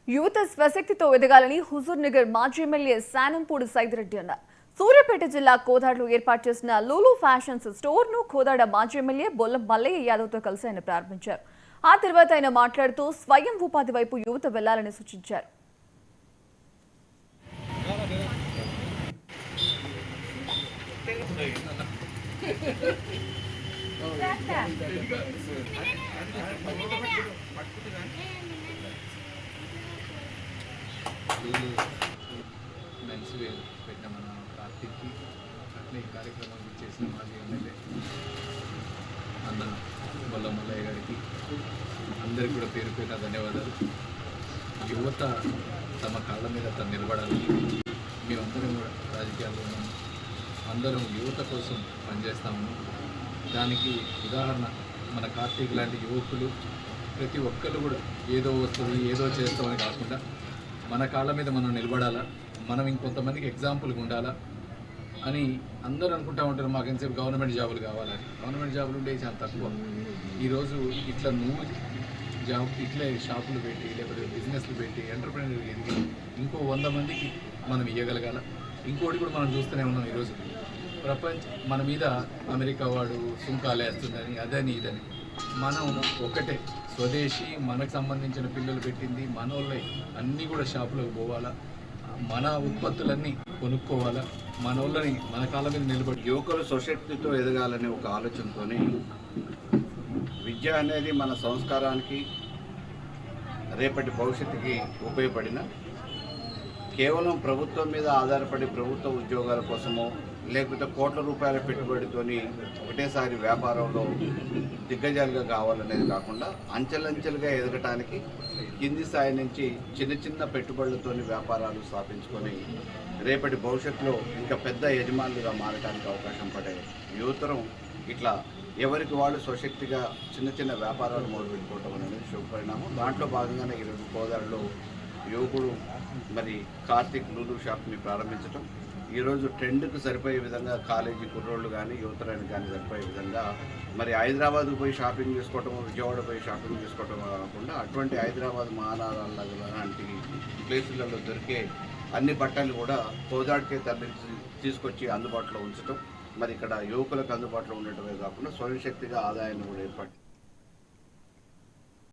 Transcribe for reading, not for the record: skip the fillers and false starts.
యువత స్వశక్తితో ఎదగాలని హుజూర్నగర్ మాజీ ఎమ్మెల్యే శానంపూడి సైదిరెడ్డి అన్నారు. సూర్యాపేట జిల్లా కోదాడలో ఏర్పాటు చేసిన లూలు ఫ్యాషన్స్ స్టోర్ ను కోదాడ మాజీ ఎమ్మెల్యే బొల్లం మల్లయ్య యాదవ్తో కలిసి ఆయన ప్రారంభించారు. ఆ తర్వాత ఆయన మాట్లాడుతూ స్వయం ఉపాధి వైపు యువత వెళ్లాలని సూచించారు. మెన్స్ వేర్ పెట్టిన మన కార్తీక్కి అట్లే ఈ కార్యక్రమం చేసిన మాజీ ఎమ్మెల్యే బొల్లం మల్లయ్య గారికి అందరికీ కూడా పేరు పేరున ధన్యవాదాలు. యువత తమ కాళ్ళ మీద తను నిలబడాలి. మేమందరం కూడా రాజకీయాల్లో ఉన్నాము, అందరం యువత కోసం పనిచేస్తాము. దానికి ఉదాహరణ మన కార్తీక్ లాంటి యువకులు ప్రతి ఒక్కరు కూడా ఏదో వస్తుంది ఏదో చేస్తామని కాకుండా మన కాళ్ళ మీద మనం నిలబడాలా, మనం ఇంకొంతమందికి ఎగ్జాంపుల్గా ఉండాలా అని అందరూ అనుకుంటూ ఉంటారు. మాకు ఎంతసేపు గవర్నమెంట్ జాబులు కావాలని. గవర్నమెంట్ జాబులు ఉండే చాలా తక్కువ. ఈరోజు ఇట్లా నువ్వు జాబ్ ఇట్లే షాపులు పెట్టి లేకపోతే బిజినెస్లు పెట్టి ఎంటర్ప్రెన్యూర్ ఎదిగి ఇంకో 100 మందికి మనం ఇవ్వగలగాల. ఇంకోటి కూడా మనం చూస్తూనే ఉన్నాం. ఈరోజు మన మీద అమెరికా వాడు సుంకాలు వేస్తుందని అదని ఇదని. మనం ఒకటే స్వదేశీ మనకు సంబంధించిన పిల్లలు పెట్టింది మనోళ్ళే అన్నీ కూడా షాపులకు పోవాలా, మన ఉత్పత్తులన్నీ కొనుక్కోవాలా, మనోళ్ళని మన కాళ్ళ మీద నిలబడి యువకులు స్వశక్తితో ఎదగాలనే ఒక ఆలోచనతో విద్య అనేది మన సంస్కారానికి రేపటి భవిష్యత్తుకి ఉపయోగపడిన కేవలం ప్రభుత్వం మీద ఆధారపడి ప్రభుత్వ ఉద్యోగాల కోసమో లేకపోతే కోట్ల రూపాయల పెట్టుబడితోని ఒకటేసారి వ్యాపారంలో దిగ్గజాలుగా కావాలనేది కాకుండా అంచెలంచెలుగా ఎదగటానికి కింది స్థాయి నుంచి చిన్న చిన్న పెట్టుబడులతోని వ్యాపారాలు స్థాపించుకొని రేపటి భవిష్యత్తులో ఇంకా పెద్ద యజమానులుగా మారడానికి అవకాశం పడే యువతరం ఇట్లా ఎవరికి వాళ్ళు స్వశక్తిగా చిన్న చిన్న వ్యాపారాలు మొదలుపెట్టుకోవటం అనేది శుభపరిణామం. దాంట్లో భాగంగానే ఈరోజు కోదాడలో యువకుడు మరి కార్తీక్ లూలు షాప్ని ప్రారంభించడం, ఈరోజు ట్రెండ్కు సరిపోయే విధంగా కాలేజీ కుర్రోళ్ళు కానీ యువతరానికి కానీ సరిపోయే విధంగా మరి హైదరాబాద్కు పోయి షాపింగ్ చేసుకోవటం, విజయవాడ పోయి షాపింగ్ చేసుకోవటం కాకుండా అటువంటి హైదరాబాద్ మహానగరాల లాంటి ప్లేసులలో దొరికే అన్ని బట్టలు కూడా కోదాడికే తీసుకొచ్చి అందుబాటులో ఉంచడం, మరి ఇక్కడ యువకులకు అందుబాటులో ఉండటమే కాకుండా స్వయం శక్తిగా ఆదాయాన్ని కూడా ఏర్పాటు